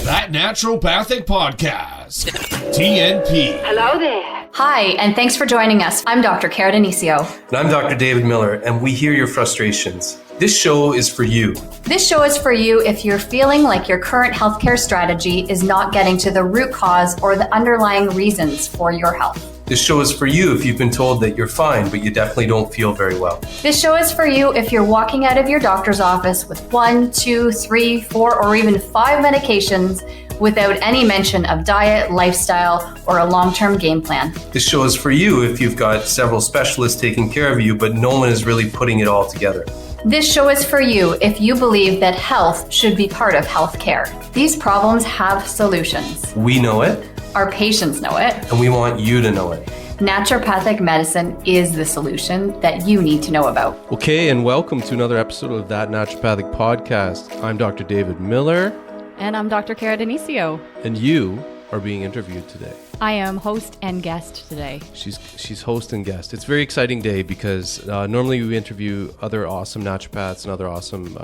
That Naturopathic Podcast. TNP. Hello there. Hi, and thanks for joining us. I'm Dr. Inicio. And I'm Dr. David Miller, and we hear your frustrations. This show is for you. This show is for you if you're feeling like your current healthcare strategy is not getting to the root cause or the underlying reasons for your health. This show is for you if you've been told that you're fine, but you definitely don't feel very well. This show is for you if you're walking out of your doctor's office with 1, 2, 3, 4, or even 5 medications without any mention of diet, lifestyle, or a long-term game plan. This show is for you if you've got several specialists taking care of you, but no one is really putting it all together. This show is for you if you believe that health should be part of healthcare. These problems have solutions. We know it. Our patients know it. And we want you to know it. Naturopathic medicine is the solution that you need to know about. Okay, and welcome to another episode of That Naturopathic Podcast. I'm Dr. David Miller. And I'm Dr. Inicio. And you are being interviewed today. I am host and guest today. She's host and guest. It's a very exciting day because normally we interview other awesome naturopaths and other awesome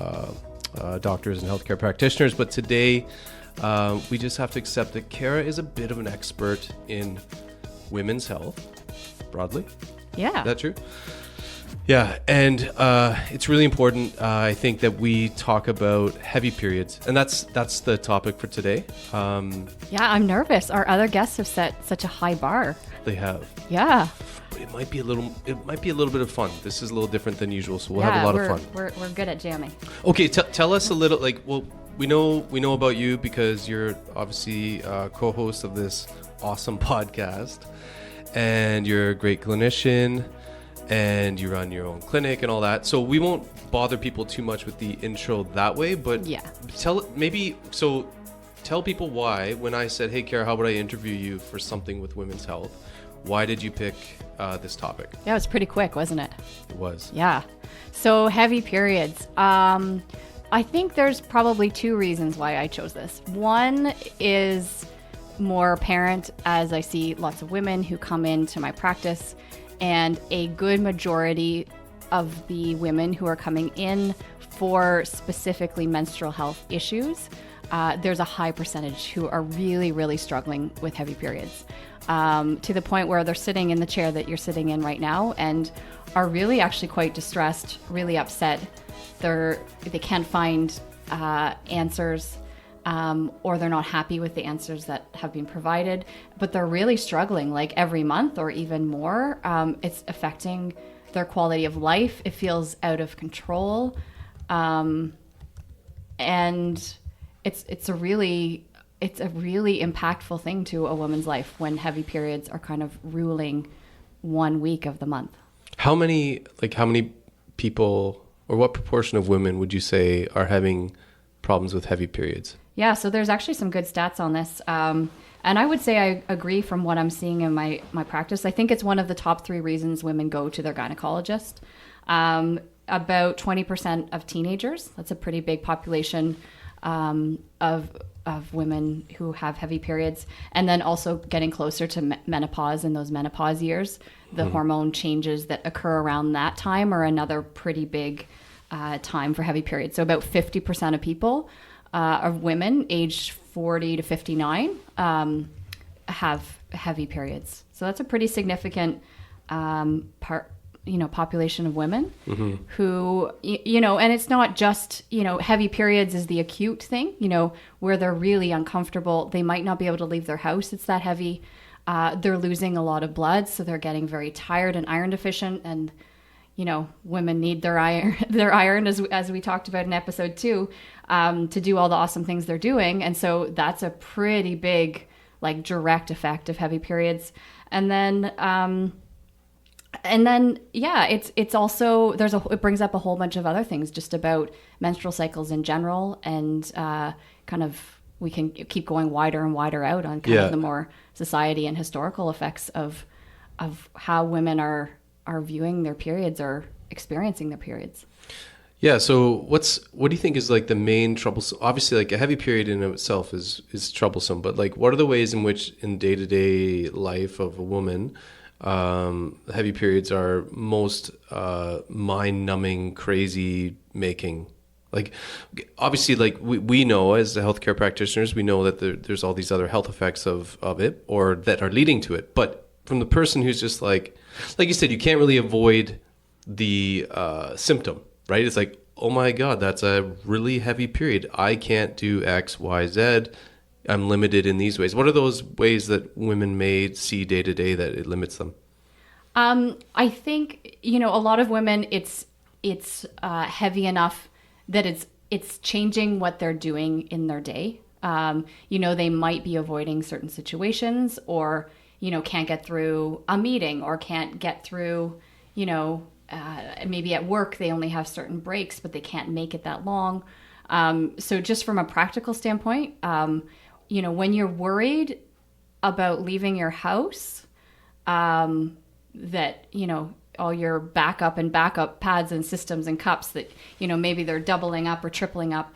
doctors and healthcare practitioners, but today we just have to accept that Kara is a bit of an expert in women's health, broadly. Yeah. Is that true? Yeah, and it's really important, I think, that we talk about heavy periods, and that's the topic for today. Yeah, I'm nervous. Our other guests have set such a high bar. They have. Yeah. It might be a little bit of fun. This is a little different than usual, so we'll have a lot of fun. We're good at jamming. Okay, tell us a little. We know about you because you're obviously co-host of this awesome podcast, and you're a great clinician. And you run your own clinic and all that. So we won't bother people too much with the intro that way, but yeah. Tell people why, when I said, hey, Kara, how about I interview you for something with women's health? Why did you pick this topic? Yeah, it was pretty quick, wasn't it? It was. Yeah. So heavy periods. I think there's probably 2 reasons why I chose this. One is more apparent as I see lots of women who come into my practice, and a good majority of the women who are coming in for specifically menstrual health issues, there's a high percentage who are really, really struggling with heavy periods, to the point where they're sitting in the chair that you're sitting in right now and are really actually quite distressed, really upset. They can't find answers. Or they're not happy with the answers that have been provided, but they're really struggling like every month or even more. It's affecting their quality of life. It feels out of control. And it's a really impactful thing to a woman's life when heavy periods are kind of ruling 1 week of the month. How many people, or what proportion of women would you say are having problems with heavy periods? Yeah, so there's actually some good stats on this. And I would say I agree from what I'm seeing in my practice. I think it's one of the top 3 reasons women go to their gynecologist. About 20% of teenagers, that's a pretty big population of women who have heavy periods. And then also getting closer to menopause in those menopause years. The hormone changes that occur around that time are another pretty big time for heavy periods. So about 50% of people, of women aged 40 to 59, have heavy periods. So that's a pretty significant population of women who, and it's not just, heavy periods is the acute thing, where they're really uncomfortable. They might not be able to leave their house. It's that heavy. They're losing a lot of blood, so they're getting very tired and iron deficient, and women need their iron as we talked about in episode 2, to do all the awesome things they're doing. And so that's a pretty big, direct effect of heavy periods. And then it's also, it brings up a whole bunch of other things just about menstrual cycles in general. And we can keep going wider and wider out on of the more society and historical effects of how women are viewing their periods or experiencing their periods. Yeah. So what do you think is the main troublesome? Obviously, a heavy period in of itself is troublesome, but what are the ways in which in day-to-day life of a woman, heavy periods are most mind-numbing, crazy making Like, obviously, like we know as the healthcare practitioners, we know that there's all these other health effects of it, or that are leading to it. But from the person who's just like you said, you can't really avoid the symptom, right? It's like, oh my God, that's a really heavy period. I can't do X, Y, Z. I'm limited in these ways. What are those ways that women may see day to day that it limits them? I think, a lot of women, it's heavy enough that it's changing what they're doing in their day. They might be avoiding certain situations, or, can't get through a meeting, or can't get through, maybe at work they only have certain breaks, but they can't make it that long. So just from a practical standpoint, when you're worried about leaving your house, that, all your backup pads and systems and cups that, maybe they're doubling up or tripling up,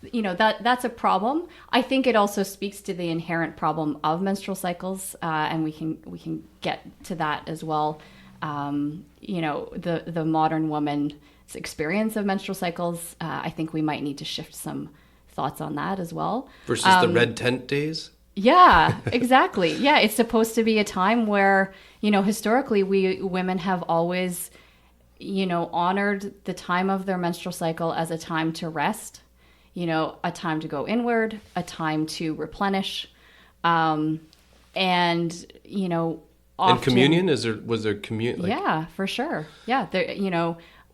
that's a problem. I think it also speaks to the inherent problem of menstrual cycles. And we can get to that as well. The modern woman's experience of menstrual cycles, I think we might need to shift some thoughts on that as well. Versus the red tent days? Yeah, exactly. Yeah, it's supposed to be a time where, historically we women have always, honored the time of their menstrual cycle as a time to rest, a time to go inward, a time to replenish. And often, and communion? Was there communion? Yeah, for sure. Yeah, there,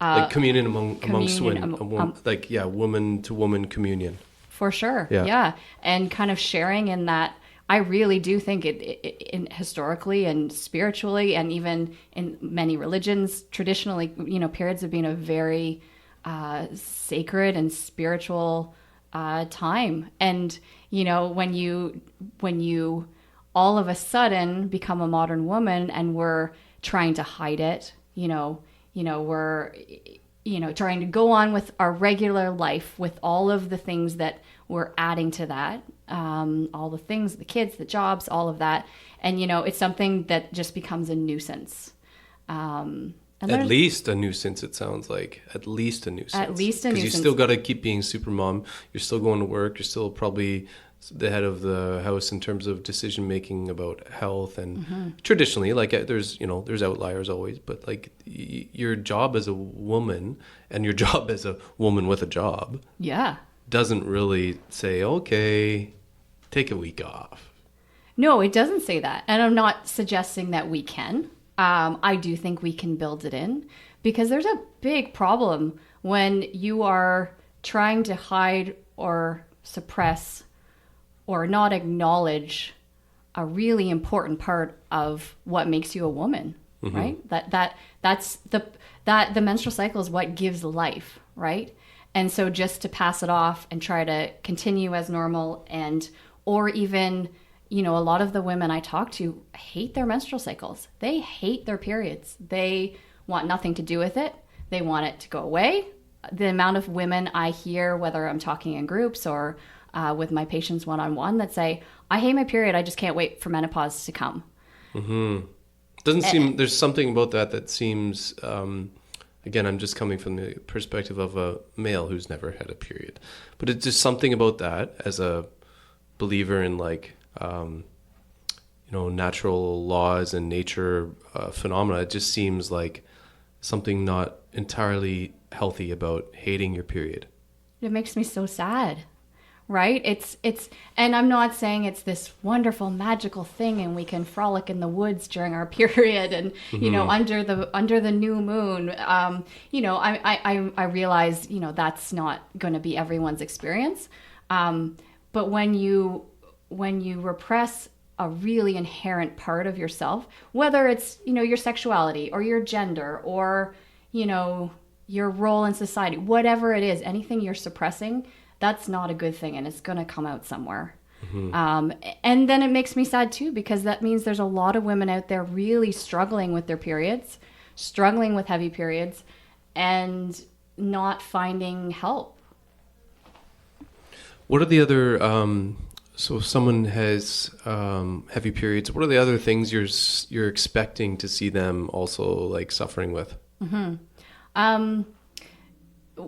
like communion amongst women, woman to woman communion. For sure. Yeah. And kind of sharing in that. I really do think it historically and spiritually, and even in many religions, traditionally, periods have been a very sacred and spiritual time. And, when you all of a sudden become a modern woman and we're trying to hide it, we're trying to go on with our regular life with all of the things that we're adding to that, all the things, the kids, the jobs, all of that. And, it's something that just becomes a nuisance. At least a nuisance, it sounds like. At least a nuisance. Because you still got to keep being super mom. You're still going to work. You're still probably the head of the house in terms of decision making about health. And traditionally, like there's outliers always, but like your job as a woman and your job as a woman with a job. Yeah. Doesn't really say, okay, take a week off. No, it doesn't say that. And I'm not suggesting that we can. I do think we can build it in, because there's a big problem when you are trying to hide or suppress or not acknowledge a really important part of what makes you a woman, right? That's the menstrual cycle is what gives life, right? And so just to pass it off and try to continue as normal, or even, a lot of the women I talk to hate their menstrual cycles. They hate their periods. They want nothing to do with it. They want it to go away. The amount of women I hear, whether I'm talking in groups or with my patients one-on-one, that say, I hate my period. I just can't wait for menopause to come. Doesn't seem, there's something about that seems, again, I'm just coming from the perspective of a male who's never had a period, but it's just something about that as a believer in natural laws and nature phenomena. It just seems like something not entirely healthy about hating your period. It makes me so sad. Right? It's, and I'm not saying it's this wonderful magical thing and we can frolic in the woods during our period and, under the new moon. I realize, that's not going to be everyone's experience. But when you repress a really inherent part of yourself, whether it's, your sexuality or your gender or, your role in society, whatever it is, anything you're suppressing, that's not a good thing, and it's going to come out somewhere. And then it makes me sad too, because that means there's a lot of women out there really struggling with their periods, struggling with heavy periods, and not finding help. What are the other, so if someone has heavy periods, what are the other things you're expecting to see them also suffering with?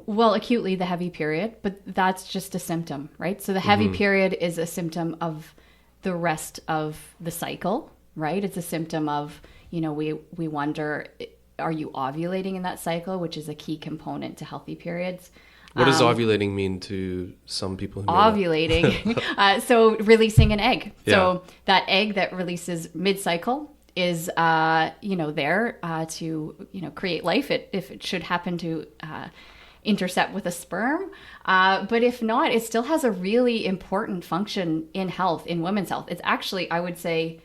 Well, acutely the heavy period, but that's just a symptom, right? So the heavy period is a symptom of the rest of the cycle, right? It's a symptom of, we wonder, are you ovulating in that cycle, which is a key component to healthy periods. What does ovulating mean to some people? Who know Ovulating, so releasing an egg. Yeah. So that egg that releases mid-cycle is, there to, create life if it should happen to intercept with a sperm. But if not, it still has a really important function in health, in women's health. It's actually, I would say,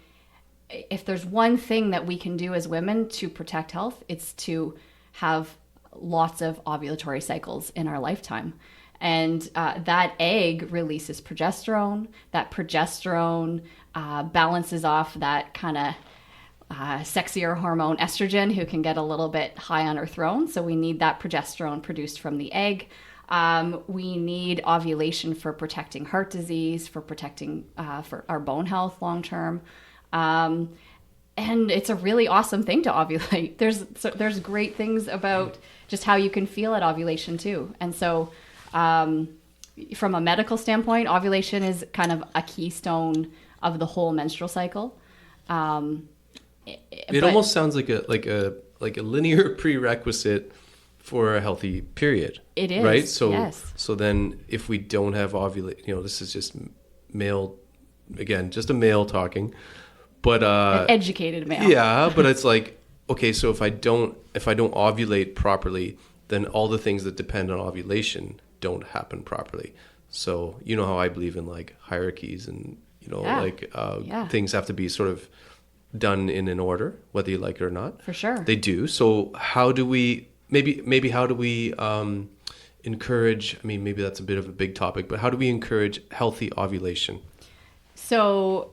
if there's one thing that we can do as women to protect health, it's to have lots of ovulatory cycles in our lifetime. And that egg releases progesterone. That progesterone balances off that kind of sexier hormone estrogen, who can get a little bit high on her throne. So we need that progesterone produced from the egg. We need ovulation for protecting heart disease, for protecting for our bone health long term. And it's a really awesome thing to ovulate. There's great things about just how you can feel at ovulation too. And so from a medical standpoint, ovulation is kind of a keystone of the whole menstrual cycle. It almost sounds like a linear prerequisite for a healthy period. It is, right. So yes. So then, if we don't have ovulation, this is just male, again, just a male talking, but an educated male. Yeah, but it's like, okay, so if I don't ovulate properly, then all the things that depend on ovulation don't happen properly. So you know how I believe in like hierarchies and things have to be sort of done in an order, whether you like it or not. For sure. They do. So how do we how do we encourage, maybe that's a bit of a big topic, but how do we encourage healthy ovulation? So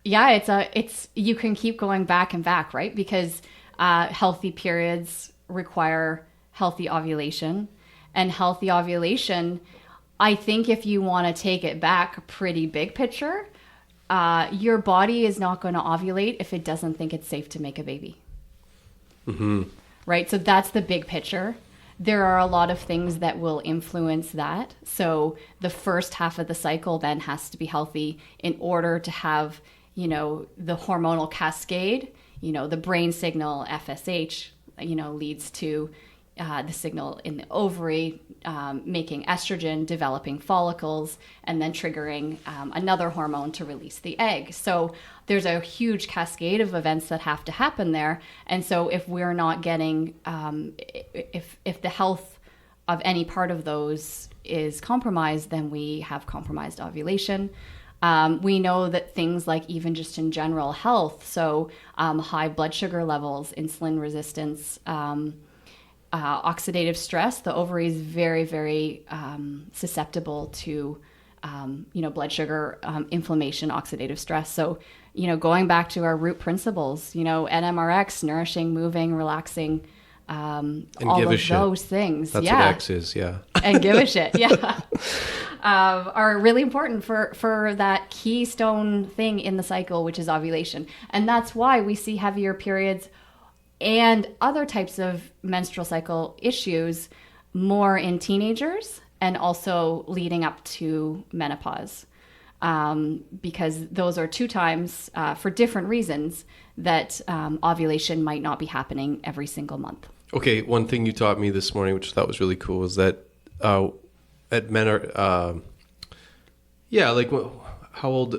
yeah, it's you can keep going back and back, right? Because healthy periods require healthy ovulation, and healthy ovulation, I think if you want to take it back pretty big picture, your body is not going to ovulate if it doesn't think it's safe to make a baby. Mm-hmm. Right? So that's the big picture. There are a lot of things that will influence that. So the first half of the cycle then has to be healthy in order to have, the hormonal cascade, the brain signal FSH, leads to the signal in the ovary, making estrogen, developing follicles, and then triggering another hormone to release the egg. So there's a huge cascade of events that have to happen there. And so if we're not getting, if the health of any part of those is compromised, then we have compromised ovulation. We know that things like even just in general health, so high blood sugar levels, insulin resistance, oxidative stress, the ovary is very, very susceptible to, blood sugar, inflammation, oxidative stress. So, going back to our root principles, NMRX, nourishing, moving, relaxing, all of those things. That's what X is, yeah. And give a shit, yeah. Are really important for that keystone thing in the cycle, which is ovulation. And that's why we see heavier periods and other types of menstrual cycle issues more in teenagers and also leading up to menopause. Because those are two times, for different reasons, that ovulation might not be happening every single month. Okay, one thing you taught me this morning, which I thought was really cool, is that at men are, how old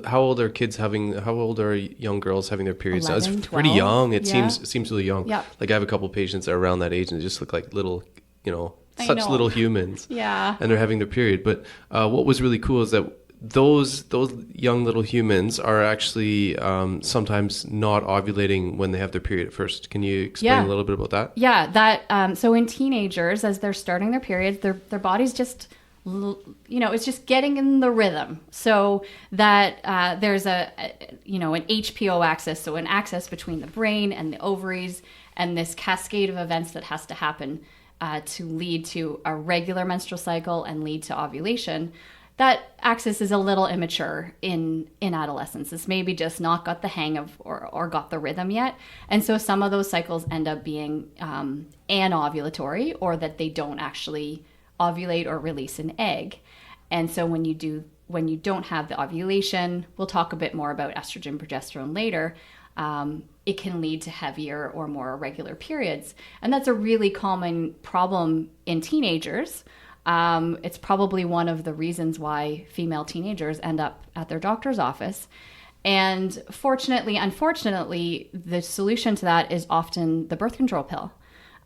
are young girls having their periods? 11, It's pretty 12. young. It Yeah. seems really young. Yeah. Like I have a couple of patients that are around that age and they just look like little, I such know. little humans. Yeah. And they're having their period. But what was really cool is that those young little humans are actually sometimes not ovulating when they have their period at first. Can you explain a little bit about that? Yeah, that so in teenagers, as they're starting their periods, their body's just, it's just getting in the rhythm. So that there's an HPO axis, so an axis between the brain and the ovaries, and this cascade of events that has to happen to lead to a regular menstrual cycle and lead to ovulation. That axis is a little immature in adolescence. It's maybe just not got the hang of or got the rhythm yet. And so some of those cycles end up being anovulatory, or that they don't actually ovulate or release an egg. And so when you don't have the ovulation, we'll talk a bit more about estrogen, progesterone later. It can lead to heavier or more irregular periods. And that's a really common problem in teenagers. It's probably one of the reasons why female teenagers end up at their doctor's office. And unfortunately, the solution to that is often the birth control pill.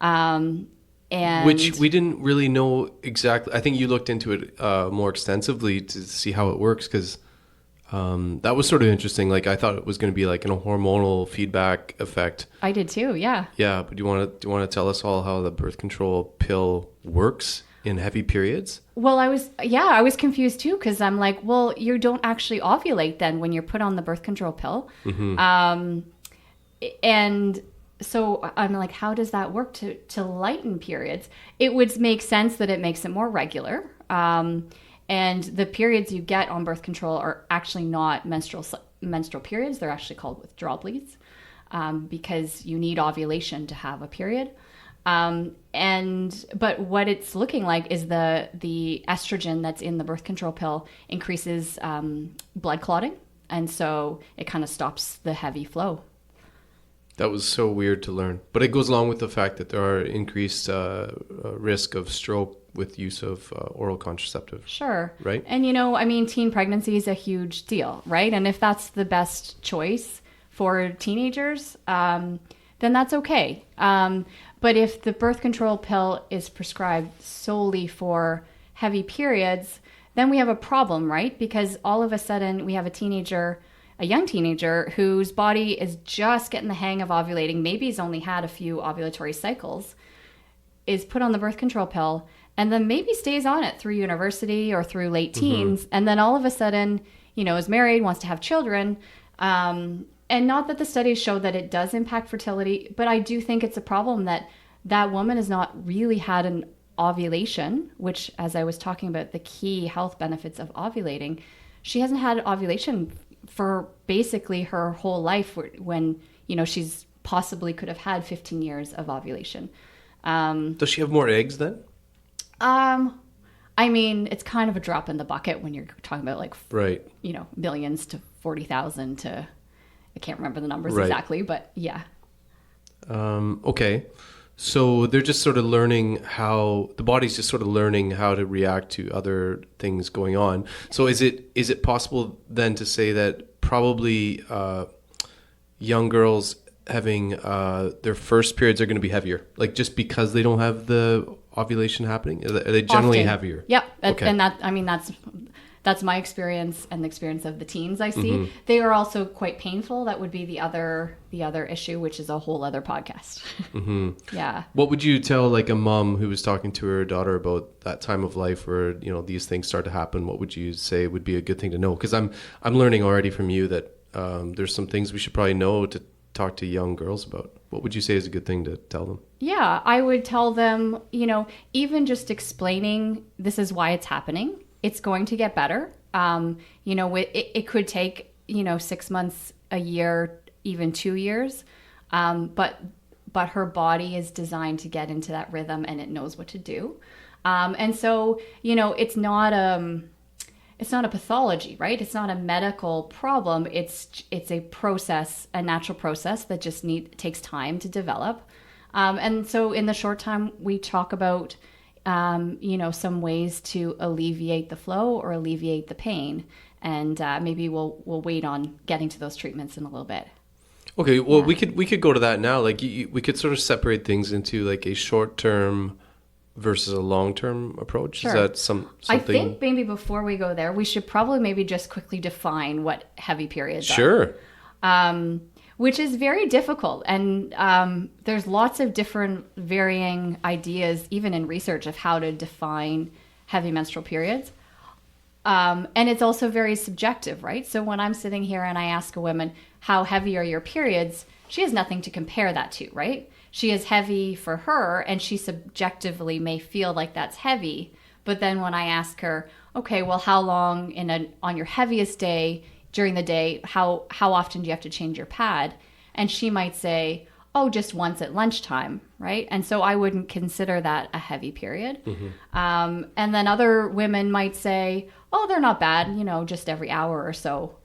And Which we didn't really know exactly. I think you looked into it more extensively to see how it works, because that was sort of interesting. Like, I thought it was going to be like a hormonal feedback effect. I did too, yeah. Yeah, but do you want to tell us all how the birth control pill works in heavy periods? Well, I was confused too, because I'm like, well, you don't actually ovulate then when you're put on the birth control pill. Mm-hmm. And so I'm like, how does that work to lighten periods? It would make sense that it makes it more regular. And the periods you get on birth control are actually not menstrual periods. They're actually called withdrawal bleeds, because you need ovulation to have a period. But what it's looking like is the estrogen that's in the birth control pill increases blood clotting, and so it kind of stops the heavy flow. That was so weird to learn, but it goes along with the fact that there are increased risk of stroke with use of oral contraceptive. Sure. Right. And teen pregnancy is a huge deal, right? And if that's the best choice for teenagers, then that's okay. But if the birth control pill is prescribed solely for heavy periods, then we have a problem, right? Because all of a sudden we have a young teenager whose body is just getting the hang of ovulating, maybe he's only had a few ovulatory cycles, is put on the birth control pill, and then maybe stays on it through university or through late teens, mm-hmm. and then all of a sudden, is married, wants to have children. And not that the studies show that it does impact fertility, but I do think it's a problem that woman has not really had an ovulation, which, as I was talking about the key health benefits of ovulating, she hasn't had ovulation for basically her whole life, when she's possibly could have had 15 years of ovulation. Does she have more eggs then? I mean, it's kind of a drop in the bucket when you're talking about right, millions to 40,000 to, I can't remember the numbers right. exactly, but yeah. Okay. So they're just sort of learning how the body's just sort of learning how to react to other things going on. So is it possible then to say that probably young girls having their first periods are going to be heavier, like just because they don't have the ovulation happening? Are they generally Often. heavier? Yep. Okay. And that's my experience and the experience of the teens I see. Mm-hmm. They are also quite painful. That would be the other issue, which is a whole other podcast. Mm-hmm. Yeah. What would you tell like a mom who was talking to her daughter about that time of life where, these things start to happen? What would you say would be a good thing to know? Because I'm learning already from you that there's some things we should probably know to talk to young girls about. What would you say is a good thing to tell them? Yeah, I would tell them, even just explaining this is why it's happening. It's going to get better. It could take, 6 months, a year, even 2 years. But her body is designed to get into that rhythm, and it knows what to do. And so, it's not a pathology, right? It's not a medical problem. It's a process, a natural process that just takes time to develop. And so in the short time, we talk about some ways to alleviate the flow or alleviate the pain. And maybe we'll wait on getting to those treatments in a little bit. Okay, well, yeah. we could go to that now. Like we could sort of separate things into like a short-term versus a long-term approach. Sure. Is that something? I think maybe before we go there, we should probably maybe just quickly define what heavy periods are. Sure. Which is very difficult. And there's lots of different varying ideas, even in research, of how to define heavy menstrual periods. And it's also very subjective, right? So when I'm sitting here and I ask a woman, how heavy are your periods? She has nothing to compare that to, right? She is heavy for her, and she subjectively may feel like that's heavy. But then when I ask her, okay, well, how long on your heaviest day, during the day, how often do you have to change your pad? And she might say, oh, just once at lunchtime, right? And so I wouldn't consider that a heavy period. And then other women might say, oh, they're not bad, just every hour or so.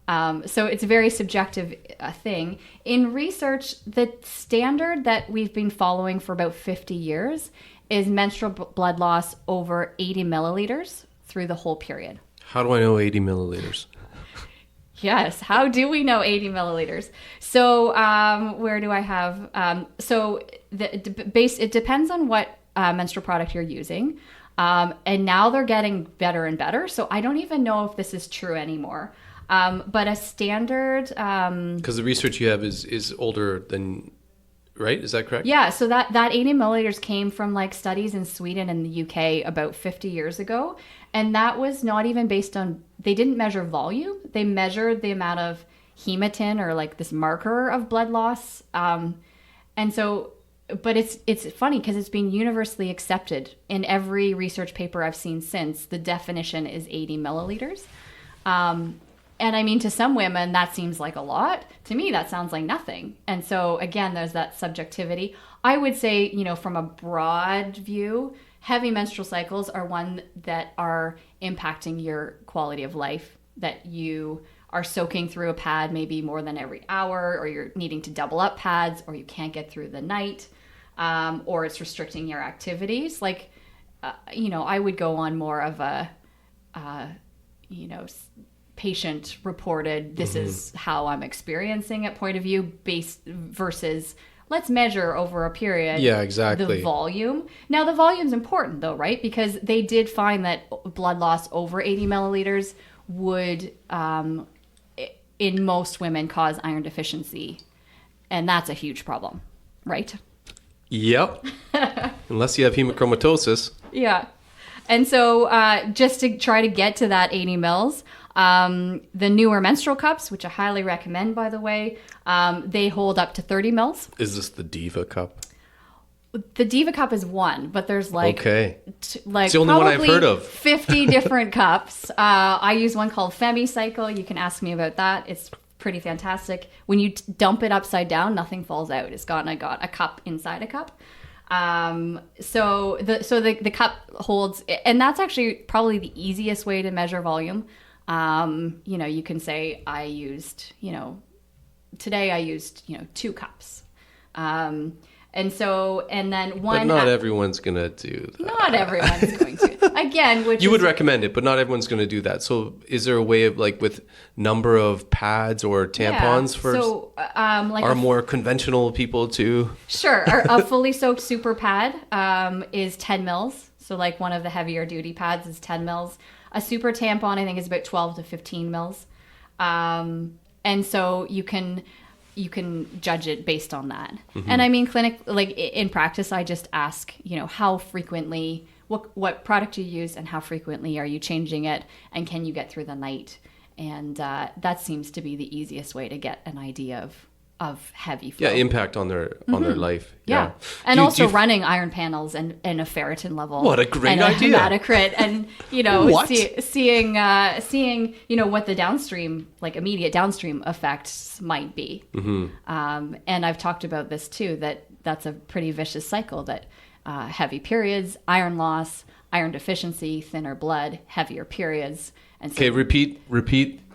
So it's a very subjective thing. In research, the standard that we've been following for about 50 years is menstrual blood loss over 80 milliliters through the whole period. How do I know 80 milliliters? Yes. How do we know 80 milliliters? So where do I have? So it depends on what menstrual product you're using. And now they're getting better and better. So I don't even know if this is true anymore. But a standard... Because the research you have is older than... Right? Is that correct? Yeah. So that 80 milliliters came from like studies in Sweden and the UK about 50 years ago. And that was not even based on... They didn't measure volume. They measured the amount of hematin or like this marker of blood loss. And so... But it's funny because it's been universally accepted in every research paper I've seen since. The definition is 80 milliliters. And I mean, to some women, that seems like a lot. To me, that sounds like nothing. And so, again, there's that subjectivity. I would say, from a broad view, heavy menstrual cycles are one that are impacting your quality of life, that you are soaking through a pad maybe more than every hour, or you're needing to double up pads, or you can't get through the night, or it's restricting your activities. Like, I would go on more of a, patient reported, this is how I'm experiencing it point of view based versus let's measure over a period. Yeah, exactly. The volume. Now the volume's important though, right? Because they did find that blood loss over 80 milliliters would, in most women, cause iron deficiency. And that's a huge problem, right? Yep. Unless you have hemochromatosis. Yeah. And so just to try to get to that 80 mils, the newer menstrual cups, which I highly recommend, by the way, they hold up to 30 mils. Is this the Diva cup? The Diva cup is one, but there's like, okay. It's the only one I've heard of. 50 different cups. I use one called Femicycle. You can ask me about that. It's pretty fantastic. When you dump it upside down, nothing falls out. It's got a cup inside a cup. So the cup holds, and that's actually probably the easiest way to measure volume. You can say today I used 2 cups. And then one. But not everyone's going to do that. Not everyone's going to. Again, you would recommend it, but not everyone's going to do that. So is there a way of with number of pads or tampons are more conventional people to? Sure. A fully soaked super pad is 10 mils. So one of the heavier duty pads is 10 mils. A super tampon, I think, is about 12 to 15 mils. And so you can judge it based on that. Mm-hmm. And I mean, in practice, I just ask, how frequently, what product you use and how frequently are you changing it, and can you get through the night? And that seems to be the easiest way to get an idea of heavy flow. Yeah, impact on their life. Yeah. And running iron panels and a ferritin level. What a great idea. Hematocrit and, seeing what the downstream, immediate downstream effects might be. Mm-hmm. And I've talked about this too, that's a pretty vicious cycle, that heavy periods, iron loss, iron deficiency, thinner blood, heavier periods. Okay, repeat.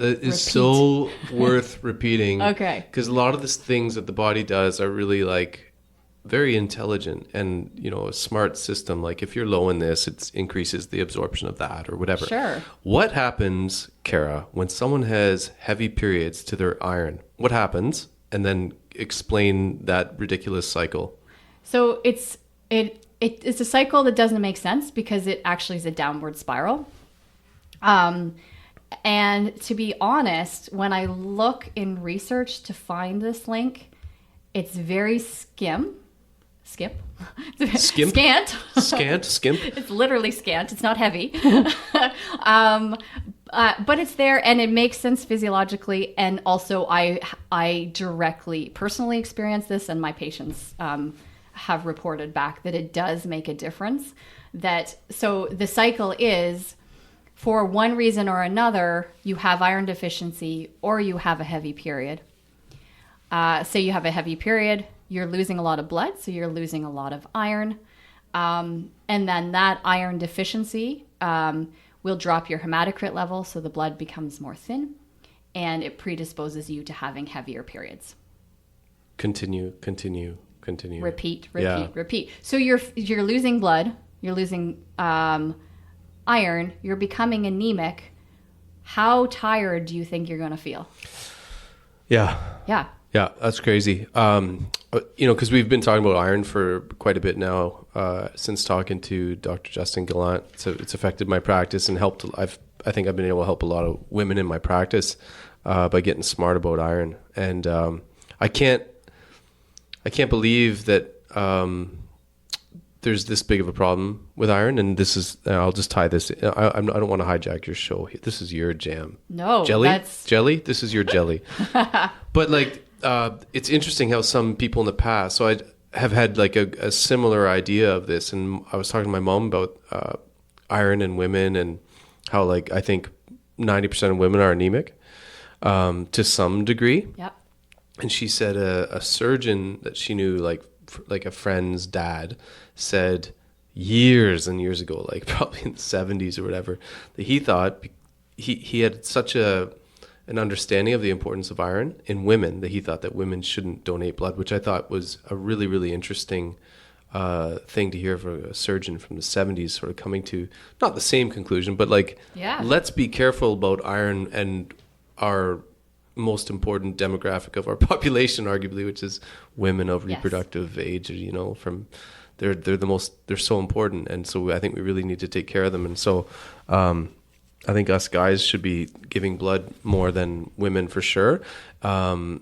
Is so worth repeating. Okay. Because a lot of these things that the body does are really very intelligent and, a smart system. If you're low in this, it increases the absorption of that or whatever. Sure. What happens, Kara, when someone has heavy periods to their iron? What happens? And then explain that ridiculous cycle. So it's a cycle that doesn't make sense because it actually is a downward spiral. And to be honest, when I look in research to find this link, it's very skimp. Skimp? Scant. Skimp. It's literally scant. It's not heavy. But it's there and it makes sense physiologically. And also I directly, personally experience this, and my patients, have reported back that it does make a difference. So the cycle is, for one reason or another, you have iron deficiency or you have a heavy period. Say you have a heavy period, you're losing a lot of blood, so you're losing a lot of iron. And then that iron deficiency will drop your hematocrit level, so the blood becomes more thin, and it predisposes you to having heavier periods. Continue. Repeat. Yeah. So you're losing blood, you're losing iron, you're becoming anemic. How tired do you think you're going to feel? Yeah. Yeah. Yeah, that's crazy. Because we've been talking about iron for quite a bit now, since talking to Dr. Justin Gallant. So it's affected my practice and helped. I think I've been able to help a lot of women in my practice by getting smart about iron. And I can't believe that there's this big of a problem with iron. And this is, I'll just tie this. I don't want to hijack your show. This is your jam. No, jelly. This is your jelly. But like. It's interesting how some people in the past, so I have had like a similar idea of this, and I was talking to my mom about iron in women and how like I think 90% of women are anemic to some degree. Yep. And she said a surgeon that she knew, like a friend's dad, said years and years ago, like probably in the 70s or whatever, that he thought he had such an understanding of the importance of iron in women that he thought that women shouldn't donate blood, which I thought was a really, really interesting thing to hear from a surgeon from the 70s, sort of coming to not the same conclusion, but like, let's be careful about iron and our most important demographic of our population, arguably, which is women of reproductive age, from they're so important. And so I think we really need to take care of them. And so, I think us guys should be giving blood more than women for sure. And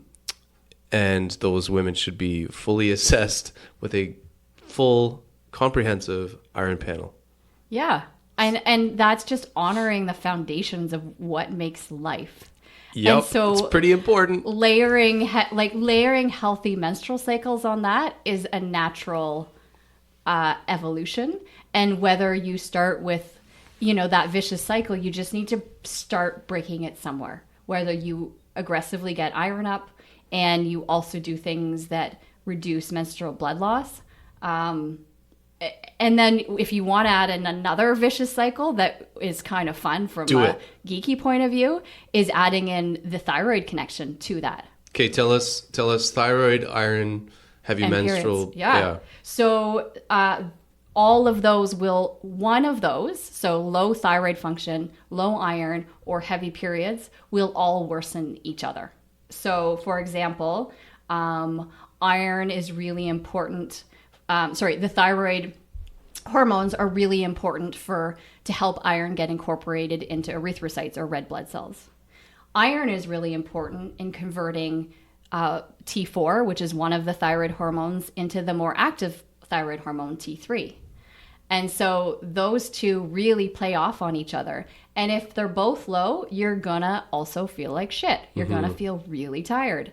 those women should be fully assessed with a full, comprehensive iron panel. Yeah. And that's just honoring the foundations of what makes life. Yep, and so it's pretty important. Layering healthy menstrual cycles on that is a natural evolution. And whether you start with that vicious cycle, you just need to start breaking it somewhere. Whether you aggressively get iron up and you also do things that reduce menstrual blood loss. And then if you want to add in another vicious cycle that is kind of fun from a geeky point of view, is adding in the thyroid connection to that. Okay, tell us thyroid, iron, heavy and menstrual. Periods. Yeah. So all of those one of those, so low thyroid function, low iron, or heavy periods, will all worsen each other. So, for example, iron is really important. The thyroid hormones are really important to help iron get incorporated into erythrocytes or red blood cells. Iron is really important in converting T4, which is one of the thyroid hormones, into the more active thyroid hormone T3. And so those two really play off on each other. And if they're both low, you're gonna also feel like shit. You're gonna feel really tired.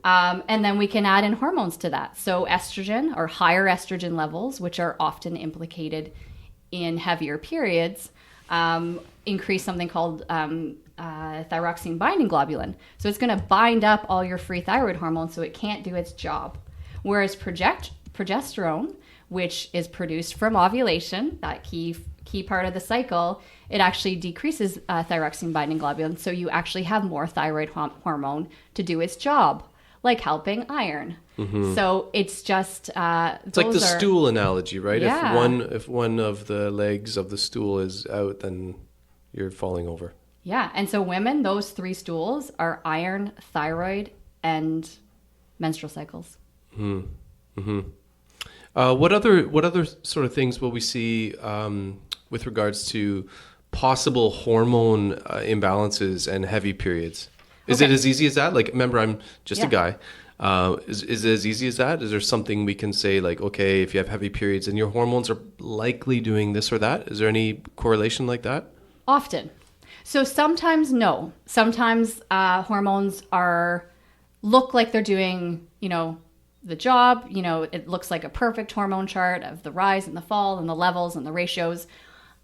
And then we can add in hormones to that. So estrogen, or higher estrogen levels, which are often implicated in heavier periods, increase something called thyroxine binding globulin. So it's gonna bind up all your free thyroid hormones so it can't do its job. Whereas progesterone, which is produced from ovulation, that key part of the cycle, it actually decreases thyroxine binding globulin, so you actually have more thyroid hormone to do its job, like helping iron. So it's just it's like the stool analogy, right? Yeah. If one of the legs of the stool is out, then you're falling over. Yeah, and so women, those three stools are iron, thyroid, and menstrual cycles. What other sort of things will we see with regards to possible hormone imbalances and heavy periods? Is it as easy as that? Like, remember, I'm just a guy. Is it as easy as that? Is there something we can say, like, okay, if you have heavy periods and your hormones are likely doing this or that? Is there any correlation like that? Often. So sometimes no. Sometimes hormones look like they're doing, the job. It looks like a perfect hormone chart of the rise and the fall and the levels and the ratios.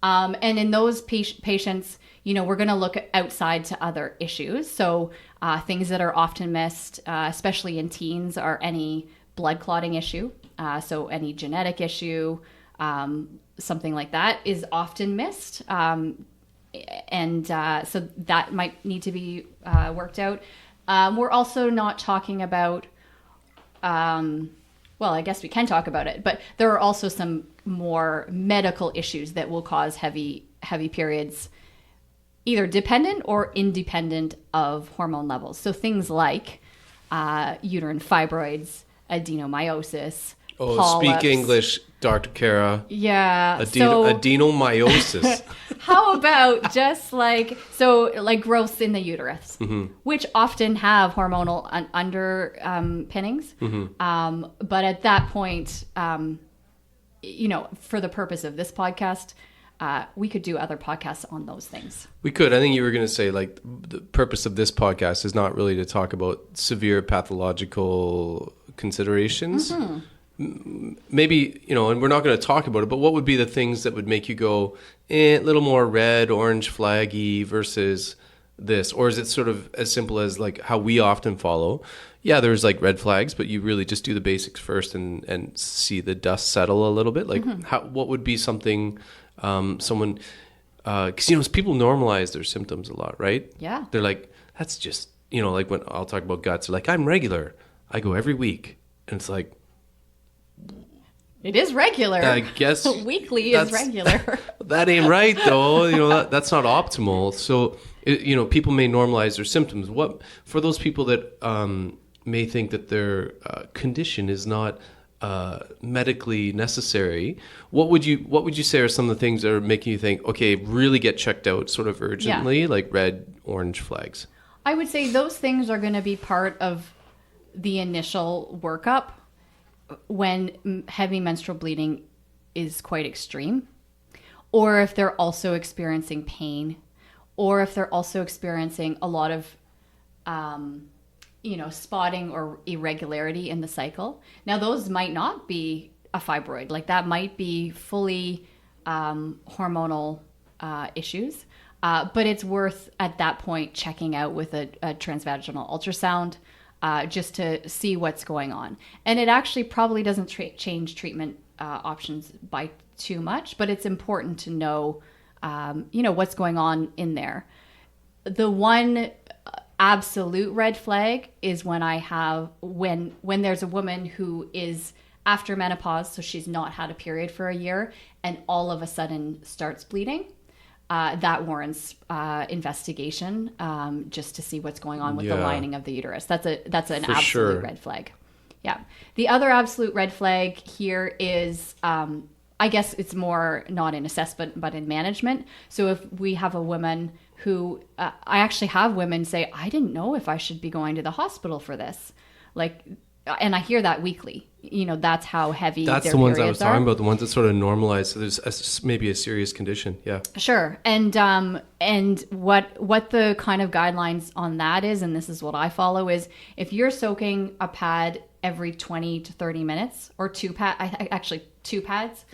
And in those patients, we're going to look outside to other issues. So things that are often missed, especially in teens, are any blood clotting issue. So any genetic issue, something like that is often missed. So that might need to be worked out. We're also not talking about, well, I guess we can talk about it, but there are also some more medical issues that will cause heavy periods, either dependent or independent of hormone levels. So things like uterine fibroids, adenomyosis, polyps. Speak English, Dr. Kara. Yeah. Adenomyosis. How about just like growths in the uterus, which often have hormonal underpinnings. But at that point, for the purpose of this podcast, we could do other podcasts on those things. We could. I think you were going to say, like, the purpose of this podcast is not really to talk about severe pathological considerations. Maybe, and we're not going to talk about it, but what would be the things that would make you go, a little more red, orange flaggy versus this? Or is it sort of as simple as like how we often follow? Yeah, there's like red flags, but you really just do the basics first and see the dust settle a little bit. Like what would be something someone, because, people normalize their symptoms a lot, right? Yeah. They're like, that's just, like when I'll talk about guts, they're like, I'm regular. I go every week. And it's like, it is regular. I guess weekly is regular. That ain't right, though. That's not optimal. So, people may normalize their symptoms. What for those people that may think that their condition is not medically necessary? What would you say are some of the things that are making you think, okay, really get checked out, sort of urgently, like red, orange flags? I would say those things are going to be part of the initial workup when heavy menstrual bleeding is quite extreme, or if they're also experiencing pain, or if they're also experiencing a lot of, spotting or irregularity in the cycle. Now, those might not be a fibroid. Like that might be fully hormonal issues, but it's worth at that point checking out with a transvaginal ultrasound. Just to see what's going on. And it actually probably doesn't change treatment options by too much, but it's important to know, what's going on in there. The one absolute red flag is when when there's a woman who is after menopause, so she's not had a period for a year, and all of a sudden starts bleeding. That warrants investigation just to see what's going on with the lining of the uterus. That's an absolute red flag. Yeah. The other absolute red flag here is, I guess it's more not in assessment, but in management. So if we have a woman who, I actually have women say, I didn't know if I should be going to the hospital for this. And I hear that weekly. That's how heavy that's their the ones I periods was talking are. about, the ones that sort of normalize. So there's maybe a serious condition. Yeah. Sure. And what the kind of guidelines on that is, and this is what I follow, is if you're soaking a pad every 20 to 30 minutes, or two pads,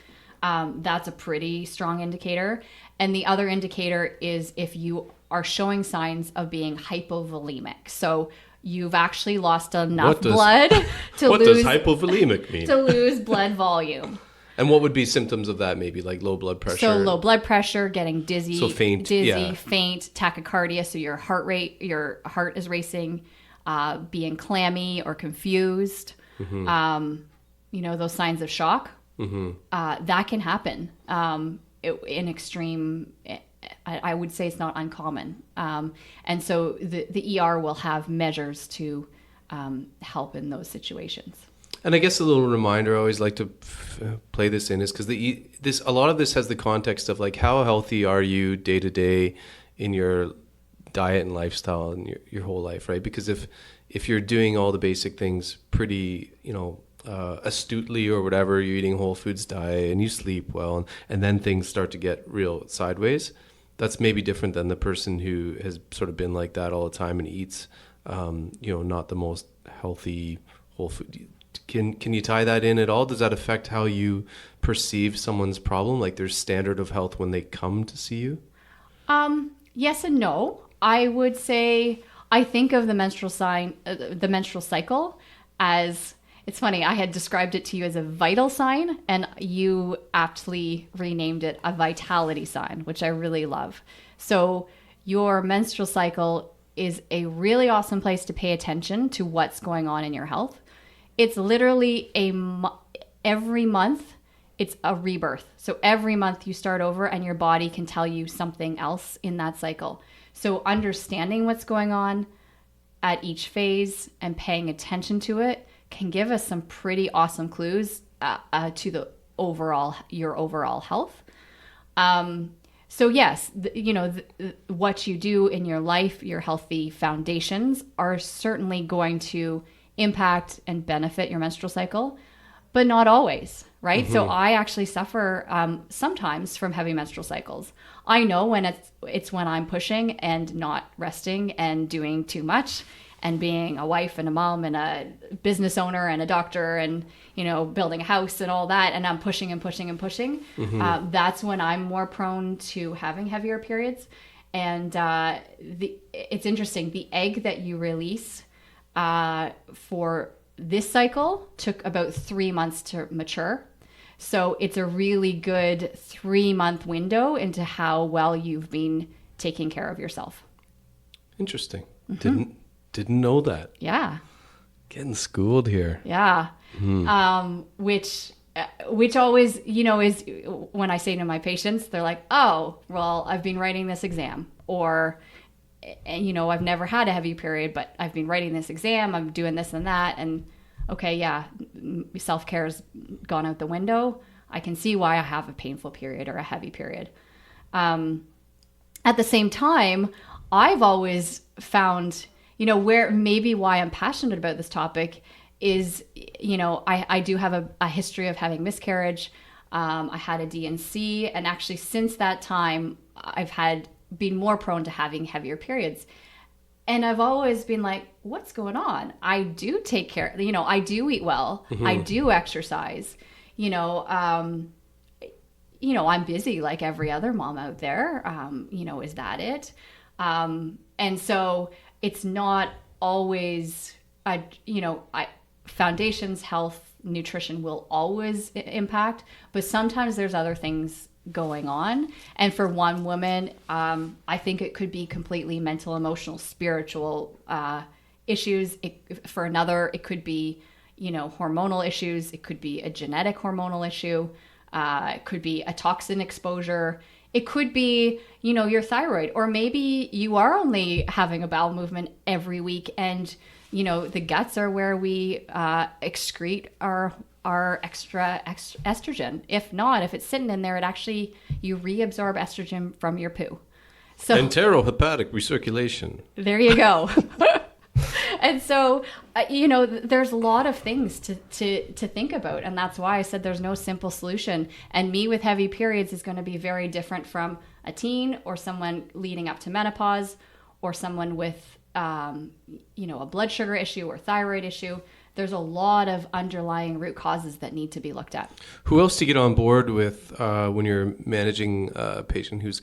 that's a pretty strong indicator. And the other indicator is if you are showing signs of being hypovolemic. So you've actually lost enough blood to what lose. What does hypovolemic mean? To lose blood volume. And what would be symptoms of that? Maybe like low blood pressure. So low blood pressure, getting dizzy, faint, faint, tachycardia. So your heart is racing, being clammy or confused. Those signs of shock. That can happen in extreme. I would say it's not uncommon. And so the ER will have measures to help in those situations. And I guess a little reminder I always like to play this in is because a lot of this has the context of like how healthy are you day to day in your diet and lifestyle and your whole life, right? Because if you're doing all the basic things pretty, astutely or whatever, you're eating whole foods diet and you sleep well, and then things start to get real sideways, that's maybe different than the person who has sort of been like that all the time and eats, not the most healthy whole food. Can you tie that in at all? Does that affect how you perceive someone's problem, like their standard of health when they come to see you? Yes and no. I would say I think of the menstrual cycle as It's funny, I had described it to you as a vital sign, and you aptly renamed it a vitality sign, which I really love. So your menstrual cycle is a really awesome place to pay attention to what's going on in your health. It's literally every month, it's a rebirth. So every month you start over and your body can tell you something else in that cycle. So understanding what's going on at each phase and paying attention to it can give us some pretty awesome clues to your overall health. So yes, what you do in your life, your healthy foundations are certainly going to impact and benefit your menstrual cycle, but not always, right? Mm-hmm. So I actually suffer sometimes from heavy menstrual cycles. I know when it's when I'm pushing and not resting and doing too much, and being a wife and a mom and a business owner and a doctor and, building a house and all that. And I'm pushing and pushing and pushing. Mm-hmm. That's when I'm more prone to having heavier periods. And it's interesting. The egg that you release for this cycle took about 3 months to mature. So it's a really good 3-month window into how well you've been taking care of yourself. Interesting. Mm-hmm. Didn't know that. Yeah. Getting schooled here. Yeah. Mm. Which always, is when I say to my patients, they're like, oh, well, I've been writing this exam, or, I've never had a heavy period, but I've been writing this exam. I'm doing this and that. And okay, yeah, self-care has gone out the window. I can see why I have a painful period or a heavy period. At the same time, I've always found, where maybe why I'm passionate about this topic is, I do have a history of having miscarriage. I had a DNC, and actually since that time, I've been more prone to having heavier periods. And I've always been like, what's going on? I do take care, I do eat well. Mm-hmm. I do exercise, I'm busy like every other mom out there. Is that it? And so it's not always, foundations, health, nutrition will always impact, but sometimes there's other things going on. And for one woman, I think it could be completely mental, emotional, spiritual issues. For another, it could be, hormonal issues. It could be a genetic hormonal issue. It could be a toxin exposure. It could be, your thyroid, or maybe you are only having a bowel movement every week, and, the guts are where we excrete our extra estrogen. If not, if it's sitting in there, you reabsorb estrogen from your poo. So enterohepatic recirculation. There you go. And so, there's a lot of things to think about. And that's why I said there's no simple solution. And me with heavy periods is going to be very different from a teen or someone leading up to menopause, or someone with, a blood sugar issue or thyroid issue. There's a lot of underlying root causes that need to be looked at. Who else do you get on board with when you're managing a patient who's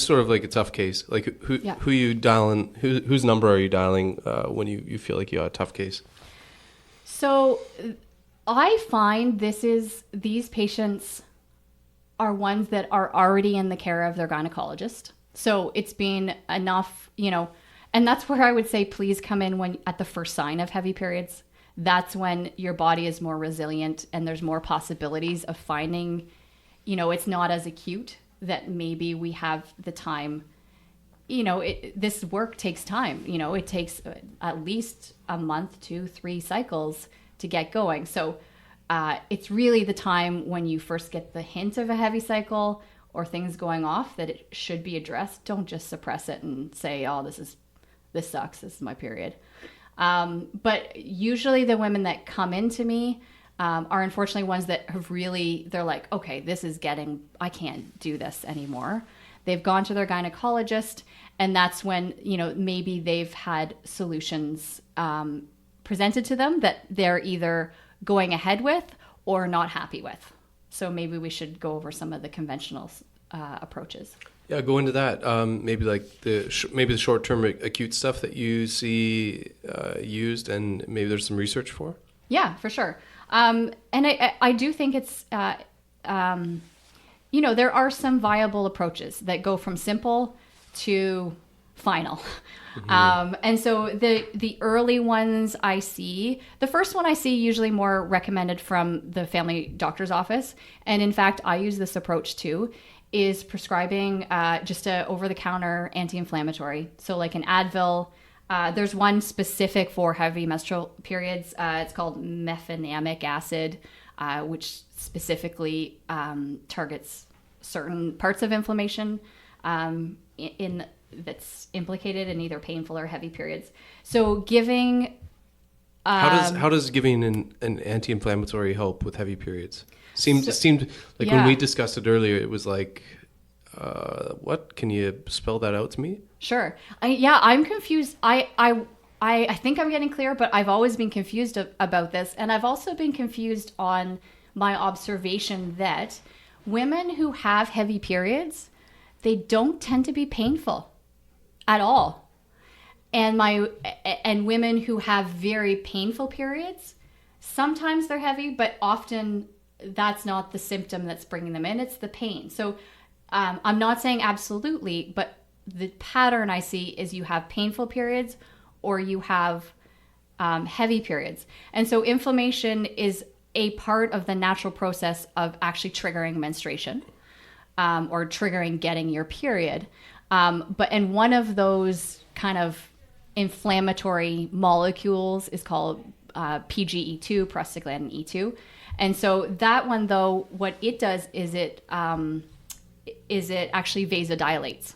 sort of like a tough case? Like who you dialing? Whose number are you dialing when you feel like you got a tough case? So I find these patients are ones that are already in the care of their gynecologist. So it's been enough, and that's where I would say, please come in at the first sign of heavy periods. That's when your body is more resilient and there's more possibilities of finding, it's not as acute, that maybe we have the time. This work takes time. It takes at least a month, 2-3 cycles to get going. So it's really the time when you first get the hint of a heavy cycle or things going off that it should be addressed. Don't just suppress it and say, oh, this sucks, this is my period. But usually the women that come into me are unfortunately ones that have they're like, okay, I can't do this anymore. They've gone to their gynecologist, and that's when, maybe they've had solutions presented to them that they're either going ahead with or not happy with. So maybe we should go over some of the conventional approaches. Yeah, go into that. Maybe like the short-term acute stuff that you see used, and maybe there's some research for. Yeah, for sure. And I do think it's, there are some viable approaches that go from simple to final. And so the early ones I see, the first one I see usually more recommended from the family doctor's office. And in fact, I use this approach too, is prescribing just a over-the-counter anti-inflammatory. So like an Advil. There's one specific for heavy menstrual periods. It's called mefenamic acid, which specifically targets certain parts of inflammation that's implicated in either painful or heavy periods. So giving... How does giving an anti-inflammatory help with heavy periods? It seemed like when we discussed it earlier, it was like, what? Can you spell that out to me? Sure. I'm confused. I think I'm getting clear, but I've always been confused about this. And I've also been confused on my observation that women who have heavy periods, they don't tend to be painful at all. And women who have very painful periods, sometimes they're heavy, but often that's not the symptom that's bringing them in. It's the pain. So I'm not saying absolutely, but the pattern I see is you have painful periods or you have heavy periods. And so inflammation is a part of the natural process of actually triggering menstruation or triggering getting your period. And one of those kind of inflammatory molecules is called PGE2, prostaglandin E2. And so that one, though, what it does is it actually vasodilates.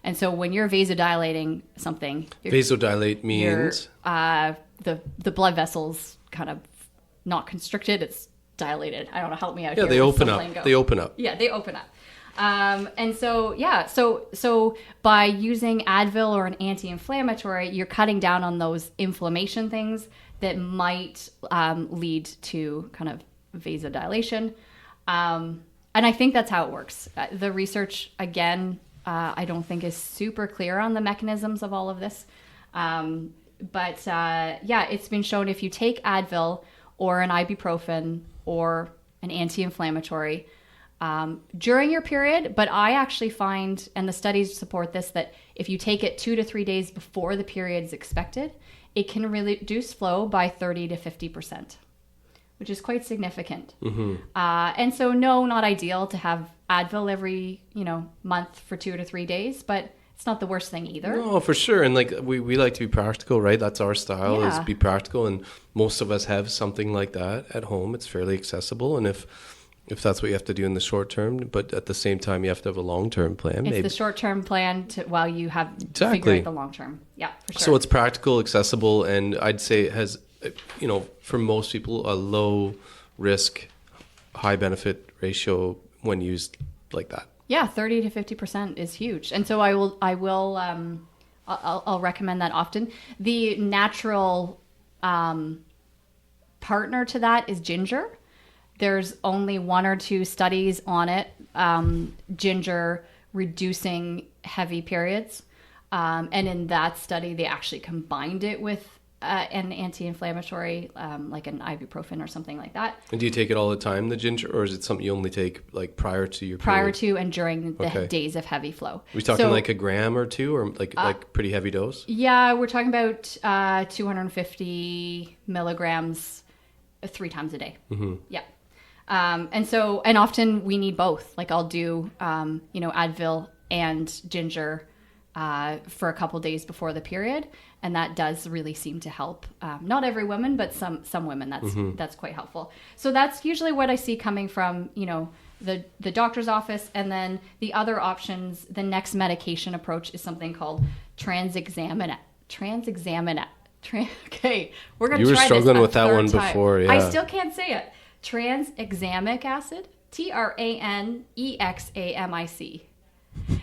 And so when you're vasodilating something... Vasodilate means? The blood vessels kind of not constricted, it's dilated. I don't know, help me out here. Yeah, they open up. They open up. Yeah, they open up. And so, so by using Advil or an anti-inflammatory, you're cutting down on those inflammation things that might lead to kind of vasodilation. And I think that's how it works. The research, again, I don't think is super clear on the mechanisms of all of this. But it's been shown if you take Advil or an ibuprofen or an anti-inflammatory during your period, but I actually find, and the studies support this, that if you take it 2 to 3 days before the period is expected, it can reduce flow by 30 to 50%, which is quite significant. Mm-hmm. And so, no, not ideal to have Advil every, month for 2 to 3 days, but it's not the worst thing either. No, for sure. And like we like to be practical, right? That's our style, is be practical. And most of us have something like that at home. It's fairly accessible. And if that's what you have to do in the short term, but at the same time, you have to have a long-term plan. It's the short-term plan while you have figure out the long-term. Yeah, for sure. So it's practical, accessible, and I'd say it has, for most people, a low risk, high benefit ratio when used like that. Yeah, 30 to 50% is huge. And so I'll recommend that often. The natural partner to that is ginger. There's only 1 or 2 studies on it, ginger reducing heavy periods. And in that study, they actually combined it with an anti-inflammatory, like an ibuprofen or something like that. And do you take it all the time, the ginger, or is it something you only take like prior to your period? Prior to and during the days of heavy flow. Are we talking like a gram or 2, or like pretty heavy dose? Yeah, we're talking about 250 milligrams 3 times a day. Mm-hmm. Yeah. And often we need both. Like I'll do, Advil and ginger for a couple days before the period, and that does really seem to help. Not every woman, but some women. That's quite helpful. So that's usually what I see coming from the doctor's office, and then the other options. The next medication approach is something called tranexaminase. Okay, we're gonna. You were try struggling this with that one time. before. Yeah. I still can't say it. Tranexamic acid, TRANEXAMIC.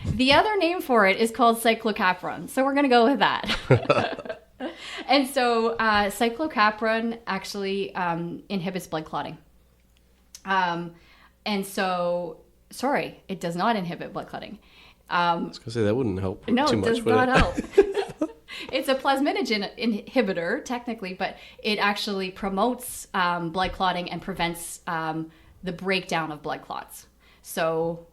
The other name for it is called cyclocapron, so we're going to go with that. And so cyclocapron actually inhibits blood clotting. And so, sorry, it does not inhibit blood clotting. I was going to say that wouldn't help No, too it much. does not help. it's a plasminogen inhibitor technically, but it actually promotes blood clotting and prevents the breakdown of blood clots. So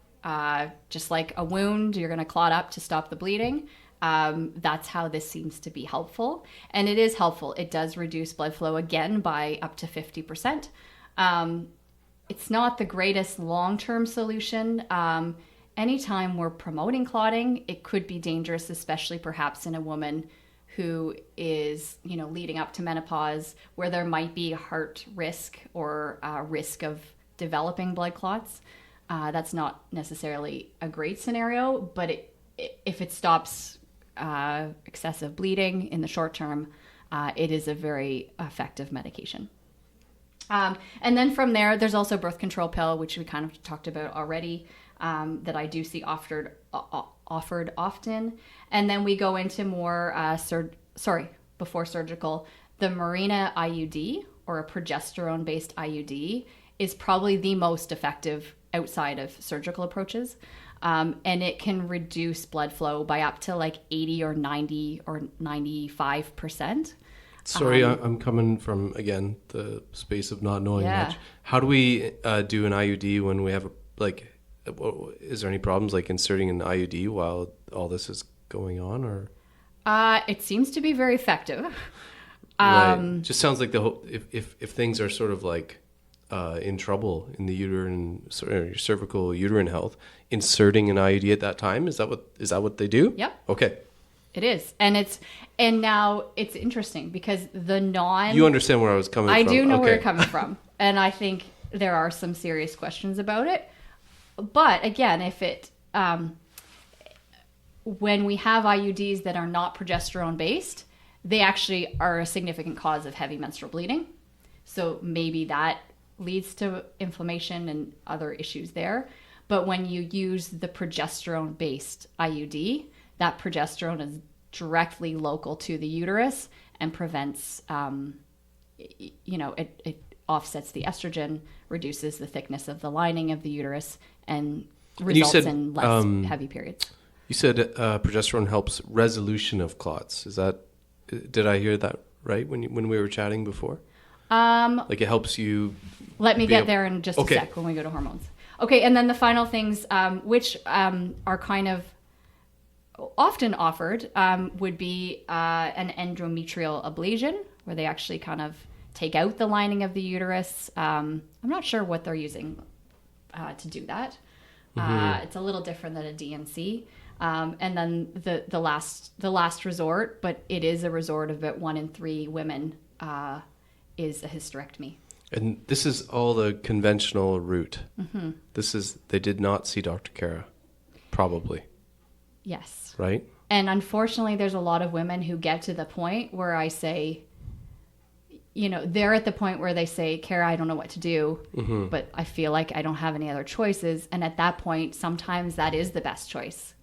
just like a wound, you're going to clot up to stop the bleeding. That's how this seems to be helpful. And it is helpful. It does reduce blood flow again by up to 50%. It's not the greatest long-term solution. Anytime we're promoting clotting, it could be dangerous, especially perhaps in a woman who is, leading up to menopause, where there might be heart risk or risk of developing blood clots. That's not necessarily a great scenario, but if it stops excessive bleeding in the short term, it is a very effective medication. And then from there, there's also birth control pill, which we kind of talked about already, that I do see offered often. And then we go into more, before surgical, the Mirena IUD, or a progesterone-based IUD, is probably the most effective outside of surgical approaches. And it can reduce blood flow by up to like 80 or 90 or 95%. Sorry, I'm coming from, again, the space of not knowing much. How do we do an IUD when we have, is there any problems like inserting an IUD while all this is going on? Or it seems to be very effective. Right. Just sounds like the whole, if things are sort of like in trouble in the uterine, your cervical uterine health, inserting an IUD at that time, is that what they do? Yep. Okay. It is. And now it's interesting because You understand where I was coming from. I do know where you're coming from. And I think there are some serious questions about it. But again, if it, when we have IUDs that are not progesterone based, they actually are a significant cause of heavy menstrual bleeding. So maybe that leads to inflammation and other issues there. But when you use the progesterone based IUD, that progesterone is directly local to the uterus and prevents, it offsets the estrogen, reduces the thickness of the lining of the uterus, and results in less heavy periods. You said progesterone helps resolution of clots. Did I hear that right when we were chatting before? Like it helps you. Let me get there in just a sec when we go to hormones. Okay, and then the final things, which are kind of often offered, would be an endometrial ablation, where they actually kind of take out the lining of the uterus. I'm not sure what they're using to do that. It's a little different than a DNC. And then the last resort, but it is a resort of about 1 in 3 women, is a hysterectomy. And this is all the conventional route. Mm-hmm. They did not see Dr. Kara, probably. Yes. Right? And unfortunately, there's a lot of women who get to the point where I say, they're at the point where they say, Kara, I don't know what to do, but I feel like I don't have any other choices. And at that point, sometimes that is the best choice.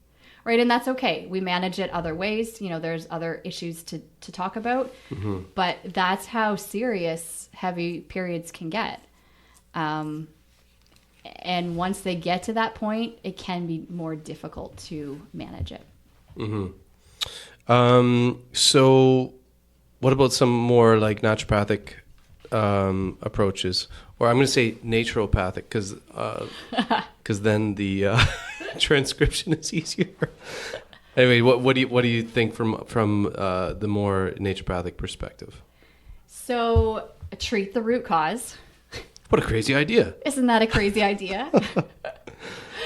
Right? And that's okay. We manage it other ways. There's other issues to talk about. Mm-hmm. But that's how serious heavy periods can get. And once they get to that point, it can be more difficult to manage it. Mm-hmm. So what about some more like naturopathic approaches? Or I'm going to say naturopathic because then the transcription is easier. Anyway, what do you think from the more naturopathic perspective? So treat the root cause. What a crazy idea. Isn't that a crazy idea?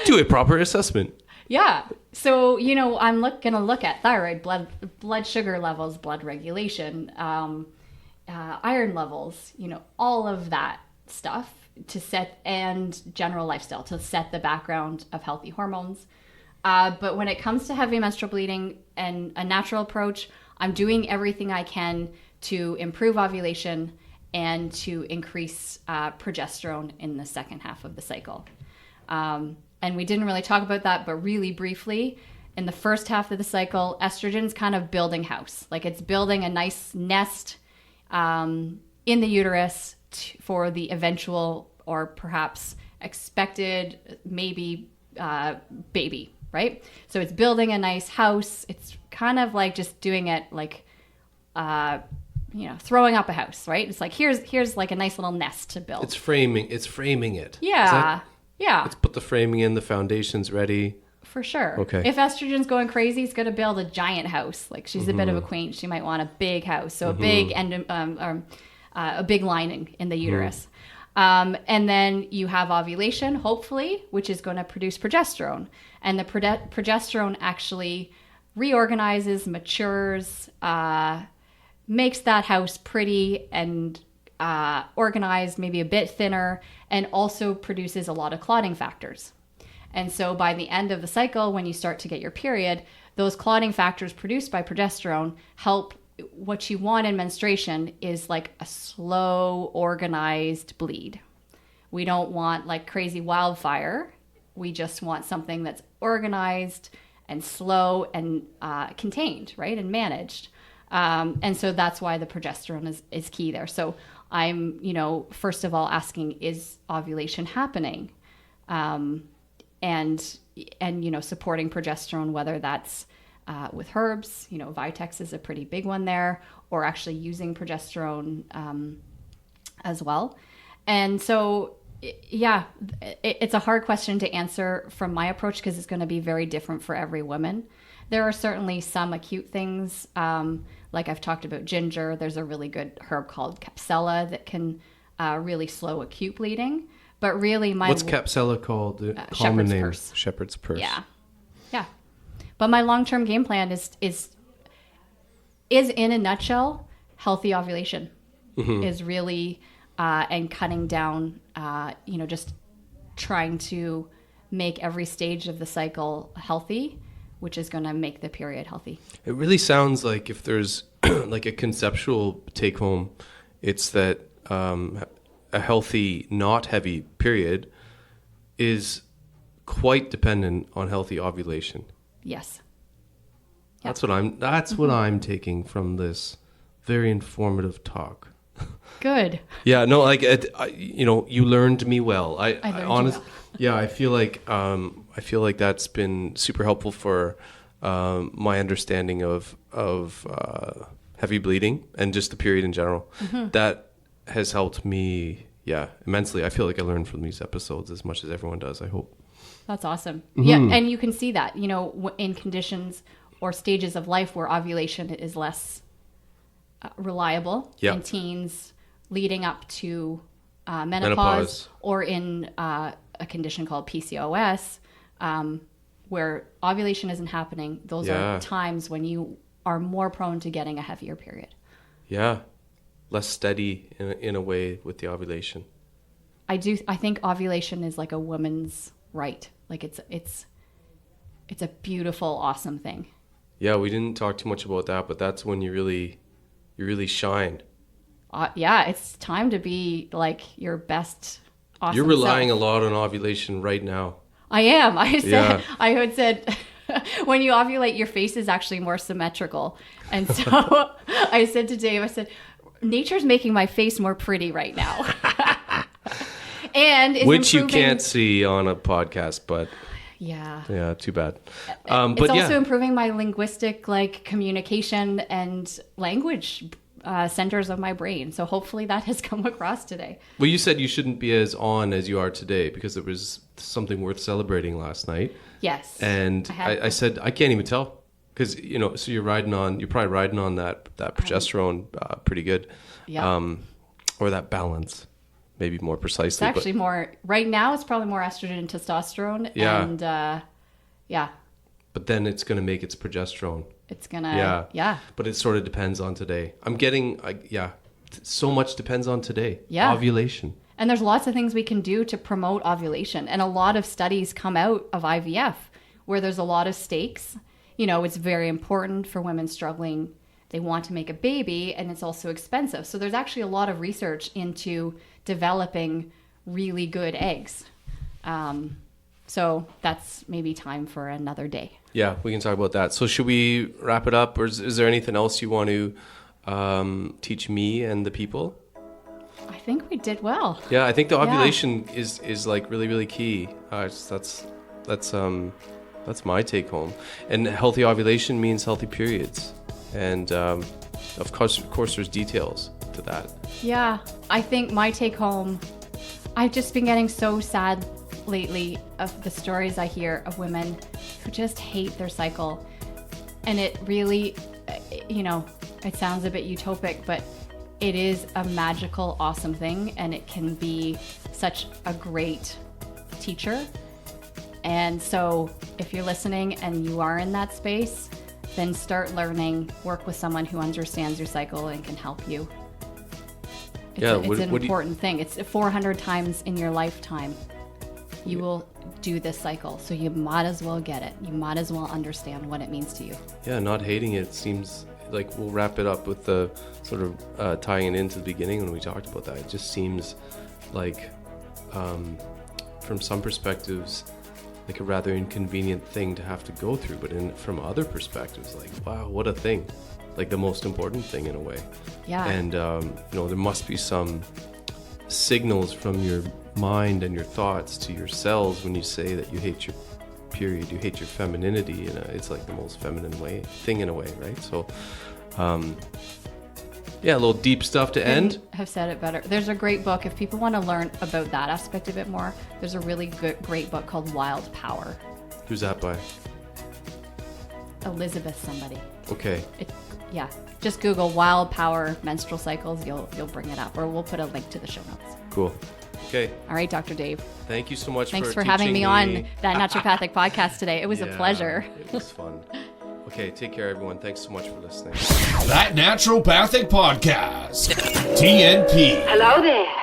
Do a proper assessment. Yeah. So, I'm going to look at thyroid, blood sugar levels, blood regulation, iron levels, all of that stuff and general lifestyle to set the background of healthy hormones. But when it comes to heavy menstrual bleeding and a natural approach, I'm doing everything I can to improve ovulation and to increase progesterone in the second half of the cycle. And we didn't really talk about that, but really briefly, in the first half of the cycle, estrogen's kind of building house. Like it's building a nice nest in the uterus for the eventual or perhaps expected maybe baby. right? So it's building a nice house. It's kind of like just doing it like, throwing up a house, right? It's like, here's like a nice little nest to build. It's framing it. Yeah. Yeah. Let's put the framing in, the foundation's ready. For sure. Okay. If estrogen's going crazy, it's going to build a giant house. Like she's a bit of a queen. She might want a big house. So a big a big lining in the uterus. And then you have ovulation, hopefully, which is going to produce progesterone. And the progesterone actually reorganizes, matures, makes that house pretty and organized, maybe a bit thinner, and also produces a lot of clotting factors. And so by the end of the cycle, when you start to get your period, those clotting factors produced by progesterone help. What you want in menstruation is like a slow, organized bleed. We don't want like crazy wildfire. We just want something that's organized and slow and contained, right? And managed. And so that's why the progesterone is key there. So I'm, first of all asking, is ovulation happening? And supporting progesterone, whether that's with herbs, Vitex is a pretty big one there, or actually using progesterone as well. And so, it's a hard question to answer from my approach because it's going to be very different for every woman. There are certainly some acute things, like I've talked about ginger. There's a really good herb called Capsella that can really slow acute bleeding. But really, what's Capsella called? The common shepherd's name, purse. Shepherd's purse. Yeah. But my long-term game plan is in a nutshell, healthy ovulation is really and cutting down. Just trying to make every stage of the cycle healthy, which is going to make the period healthy. It really sounds like if there's like a conceptual take-home, it's that a healthy, not heavy period is quite dependent on healthy ovulation. Yes. Yep. That's what I'm taking from this very informative talk. Good. Yeah, no, like you learned me well. I honestly, well. Yeah, I feel like that's been super helpful for my understanding of heavy bleeding and just the period in general. That has helped me, immensely. I feel like I learned from these episodes as much as everyone does, I hope. That's awesome. Yeah, and you can see that, in conditions or stages of life where ovulation is less reliable in teens leading up to menopause, or in a condition called PCOS, where ovulation isn't happening. Those are times when you are more prone to getting a heavier period. Yeah. Less steady in a way with the ovulation. I think ovulation is like a woman's right. Like it's a beautiful, awesome thing. Yeah, we didn't talk too much about that, but that's when you really shine. It's time to be like your best awesome You're relying self. a lot on ovulation right now. I am. I had said when you ovulate, your face is actually more symmetrical. And so I said to Dave, nature's making my face more pretty right now. And which you can't see on a podcast, but yeah, too bad. But it's also improving my linguistic communication and language centers of my brain. So hopefully that has come across today. Well, you said you shouldn't be as on as you are today because it was something worth celebrating last night. Yes. And I said I can't even tell because so you're probably riding on that progesterone pretty good. Yeah. Or that balance. Maybe more precisely. It's actually more, right now it's probably more estrogen and testosterone. Yeah. And But then it's going to make its progesterone. It's going to, yeah. But it sort of depends on today. I'm getting, so much depends on today. Yeah. Ovulation. And there's lots of things we can do to promote ovulation. And a lot of studies come out of IVF where there's a lot of stakes. It's very important for women struggling. They want to make a baby, and it's also expensive. So there's actually a lot of research into developing really good eggs. So that's maybe time for another day. Yeah, we can talk about that. So should we wrap it up, or is there anything else you want to teach me and the people? I think we did well. Yeah, I think the ovulation is like really, really key. That's That's my take home. And healthy ovulation means healthy periods. And of course, there's details to that. Yeah, I think my take home, I've just been getting so sad lately of the stories I hear of women who just hate their cycle. And it really, it sounds a bit utopic, but it is a magical, awesome thing. And it can be such a great teacher. And so if you're listening and you are in that space, then start learning, work with someone who understands your cycle and can help you. It's an important thing. It's 400 times in your lifetime. You will do this cycle. So you might as well get it. You might as well understand what it means to you. Yeah, not hating it seems like we'll wrap it up with the sort of tying it into the beginning when we talked about that. It just seems like, from some perspectives, like a rather inconvenient thing to have to go through, but from other perspectives, like, wow, what a thing, like the most important thing in a way. Yeah. And there must be some signals from your mind and your thoughts to your cells when you say that you hate your period, you hate your femininity, and it's like the most feminine thing in a way, right? So yeah, a little deep stuff to end. Have said it better. There's a great book, if people want to learn about that aspect of it more, there's a really great book called Wild Power. Who's that by? Elizabeth somebody. Okay. Just Google Wild Power menstrual cycles, you'll bring it up, or we'll put a link to the show notes. Cool. Okay. All right, Dr. Dave. Thank you so much. Thanks for having me on that naturopathic podcast today. It was a pleasure. It was fun. Okay, take care, everyone. Thanks so much for listening. That Naturopathic Podcast. TNP. Hello there.